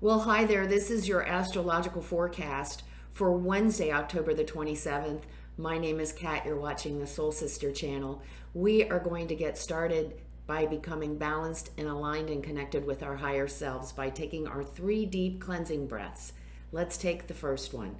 Well, hi there. This is your astrological forecast for Wednesday, October the 27th. My name is Kat. You're watching the Soul Sister channel. We are going to get started by becoming balanced and aligned and connected with our higher selves by taking our 3 deep cleansing breaths. Let's take the first one.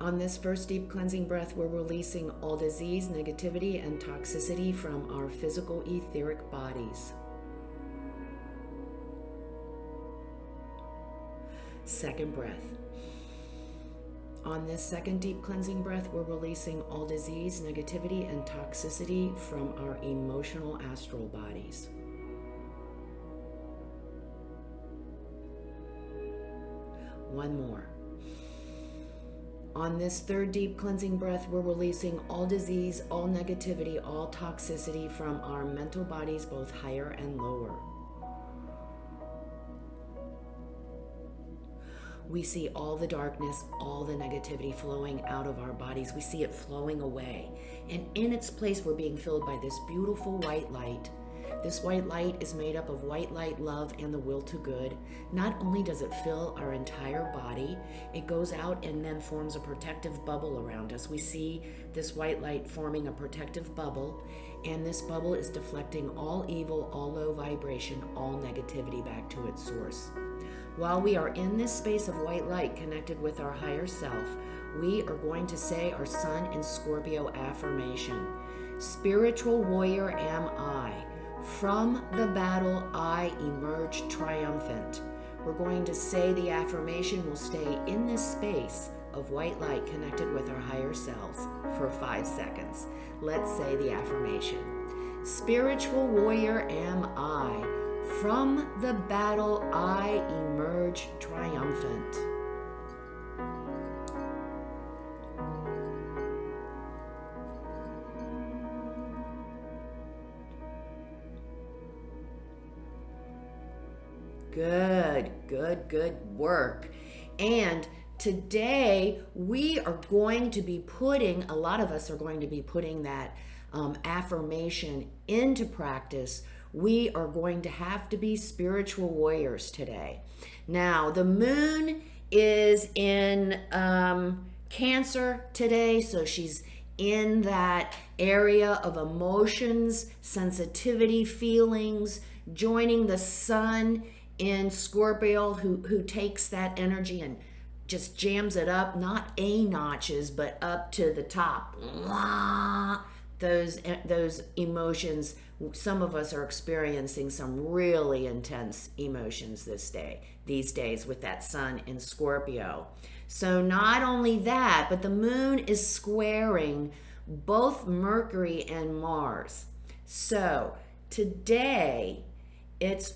On this first deep cleansing breath, we're releasing all disease, negativity, and toxicity from our physical etheric bodies. Second breath. On this second deep cleansing breath, we're releasing all disease, negativity, and toxicity from our emotional astral bodies. One more. On this third deep cleansing breath, we're releasing all disease, all negativity, all toxicity from our mental bodies, both higher and lower. We see all the darkness, all the negativity flowing out of our bodies. We see it flowing away. And in its place, we're being filled by this beautiful white light. This white light is made up of white light, love, and the will to good. Not only does it fill our entire body, it goes out and then forms a protective bubble around us. We see this white light forming a protective bubble, and this bubble is deflecting all evil, all low vibration, all negativity back to its source. While we are in this space of white light connected with our higher self, we are going to say our Sun in Scorpio affirmation. Spiritual warrior am I. From the battle I emerge triumphant. We're going to say the affirmation. We'll stay in this space of white light connected with our higher selves for 5 seconds. Let's say the affirmation. Spiritual warrior am I. From the battle I emerge triumphant. Good work. And today we are going to be putting, a lot of us are going to be putting that affirmation into practice. We are going to have to be spiritual warriors today. Now, the moon is in Cancer today, so she's in that area of emotions, sensitivity, feelings, joining the sun in Scorpio, who takes that energy and just jams it up, not A notches, but up to the top. Those emotions, some of us are experiencing some really intense emotions these days with that sun in Scorpio. So not only that, but the moon is squaring both Mercury and Mars. So today,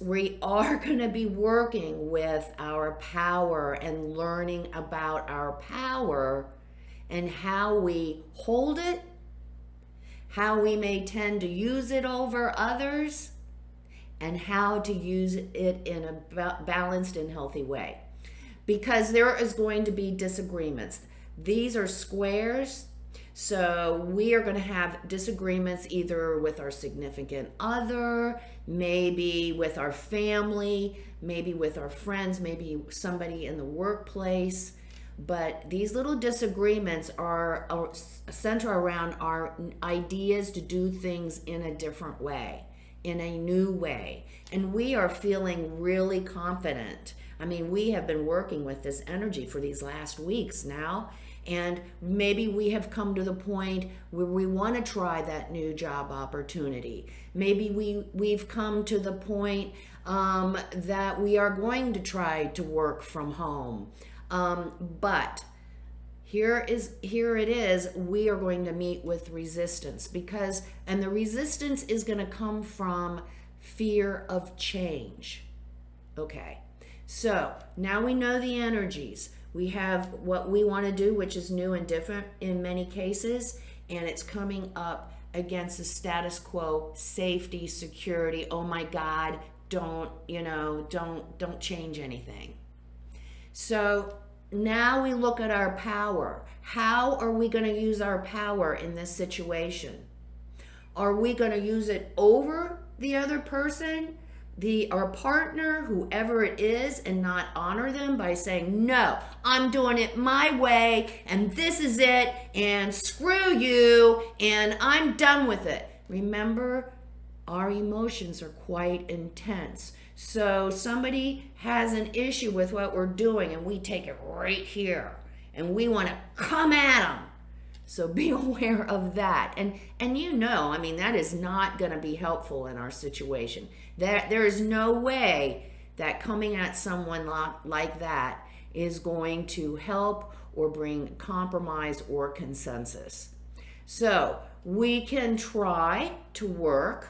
we are going to be working with our power and learning about our power and how we hold it, how we may tend to use it over others, and how to use it in a balanced and healthy way. Because there is going to be disagreements. These are squares, so we are going to have disagreements either with our significant other, maybe with our family, maybe with our friends, maybe somebody in the workplace. But these little disagreements are center around our ideas to do things in a different way, in a new way. And we are feeling really confident. I mean, we have been working with this energy for these last weeks now. And maybe we have come to the point where we want to try that new job opportunity. Maybe we've come to the point that we are going to try to work from home. But here it is, we are going to meet with resistance and the resistance is going to come from fear of change. Okay, so now we know the energies. We have what we want to do, which is new and different in many cases, and it's coming up against the status quo, safety, security. Oh my God, don't change anything. So now we look at our power. How are we going to use our power in this situation? Are we going to use it over the other person our partner, whoever it is, and not honor them by saying, no, I'm doing it my way, and this is it, and screw you, and I'm done with it. Remember, our emotions are quite intense. So somebody has an issue with what we're doing, and we take it right here, and we want to come at them. So be aware of that. And I mean, that is not going to be helpful in our situation. There is no way that coming at someone like that is going to help or bring compromise or consensus. So we can try to work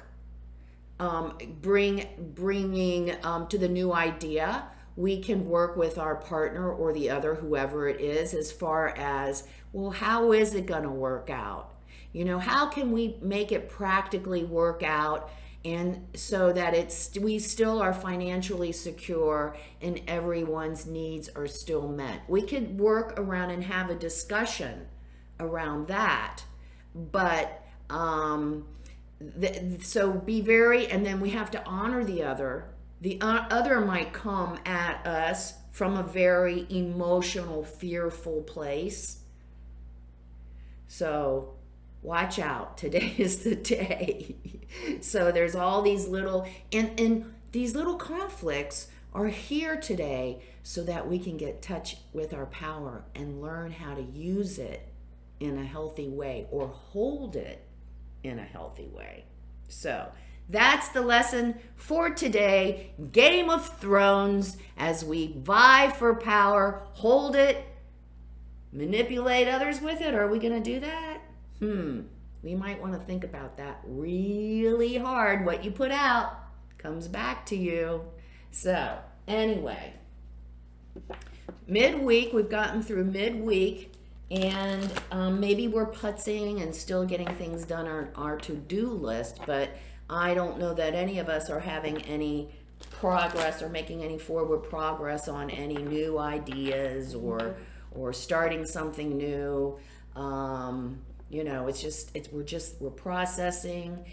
bringing to the new idea. We can work with our partner or the other, whoever it is, as far as, well, how is it going to work out? How can we make it practically work out, and so that we still are financially secure and everyone's needs are still met? We could work around and have a discussion around that, but so be very, and then we have to honor the other. The other might come at us from a very emotional, fearful place. So watch out. Today is the day. So there's all these little, and these little conflicts are here today so that we can get in touch with our power and learn how to use it in a healthy way, or hold it in a healthy way. So that's the lesson for today. Game of Thrones, as we vie for power, hold it, manipulate others with it. Are we going to do that? We might want to think about that really hard. What you put out comes back to you. So anyway, midweek, we've gotten through midweek, and maybe we're putzing and still getting things done on our to-do list, but I don't know that any of us are having any progress or making any forward progress on any new ideas or starting something new. We're processing,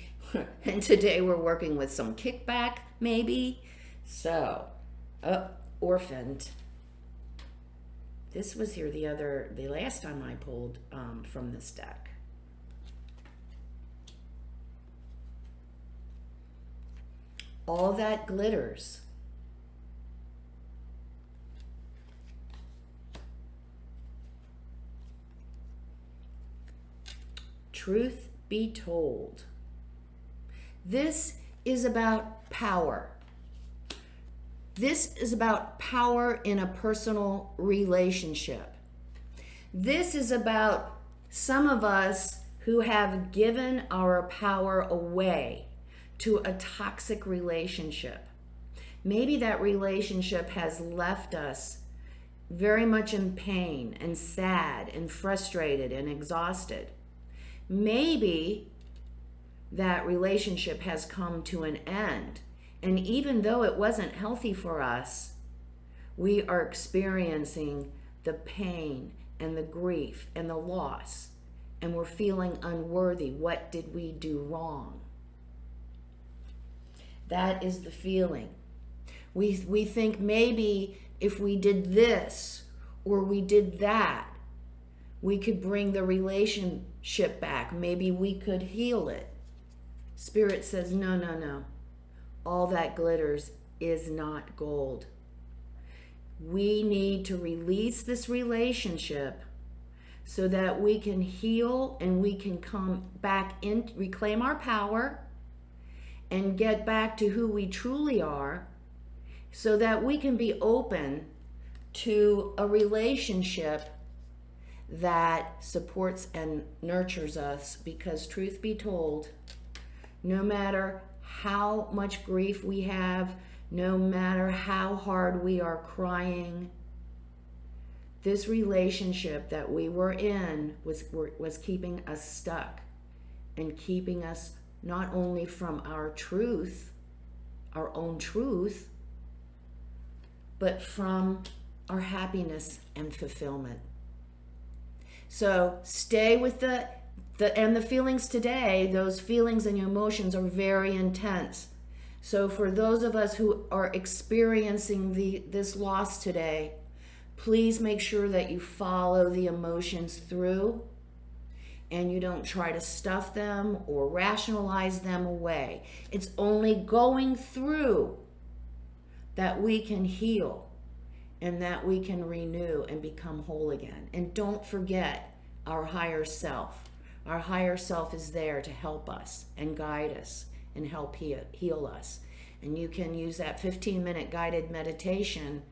and today we're working with some kickback, maybe. So, orphaned. This was here the last time I pulled from this deck. All that glitters. Truth be told, this is about power. This is about power in a personal relationship. This is about some of us who have given our power away to a toxic relationship. Maybe that relationship has left us very much in pain and sad and frustrated and exhausted. Maybe that relationship has come to an end, and even though it wasn't healthy for us, we are experiencing the pain and the grief and the loss, and we're feeling unworthy. What did we do wrong? That is the feeling. We think maybe if we did this or we did that, we could bring the relationship back. Maybe we could heal it. Spirit says, no. All that glitters is not gold. We need to release this relationship so that we can heal and we can come back in, reclaim our power, and get back to who we truly are, so that we can be open to a relationship that supports and nurtures us. Because truth be told, no matter how much grief we have, no matter how hard we are crying, this relationship that we were in was keeping us stuck and keeping us not only from our truth, our own truth, but from our happiness and fulfillment. So stay with the feelings today. Those feelings and emotions are very intense. So for those of us who are experiencing this loss today, please make sure that you follow the emotions through and you don't try to stuff them or rationalize them away. It's only going through that we can heal and that we can renew and become whole again. And don't forget our higher self. Our higher self is there to help us and guide us and help heal us. And you can use that 15-minute guided meditation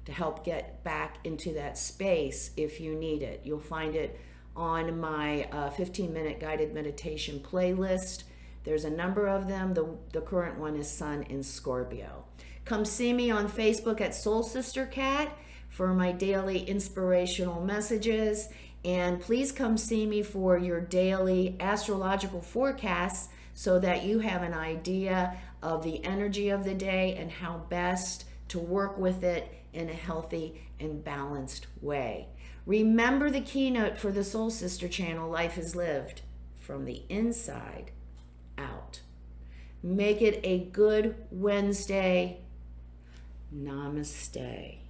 to help get back into that space if you need it. You'll find it on my 15-minute guided meditation playlist. There's a number of them. The current one is Sun in Scorpio. Come see me on Facebook at Soul Sister Cat for my daily inspirational messages. And please come see me for your daily astrological forecasts so that you have an idea of the energy of the day and how best to work with it in a healthy and balanced way. Remember the keynote for the Soul Sister channel, Life is Lived from the Inside Out. Make it a good Wednesday. Namaste.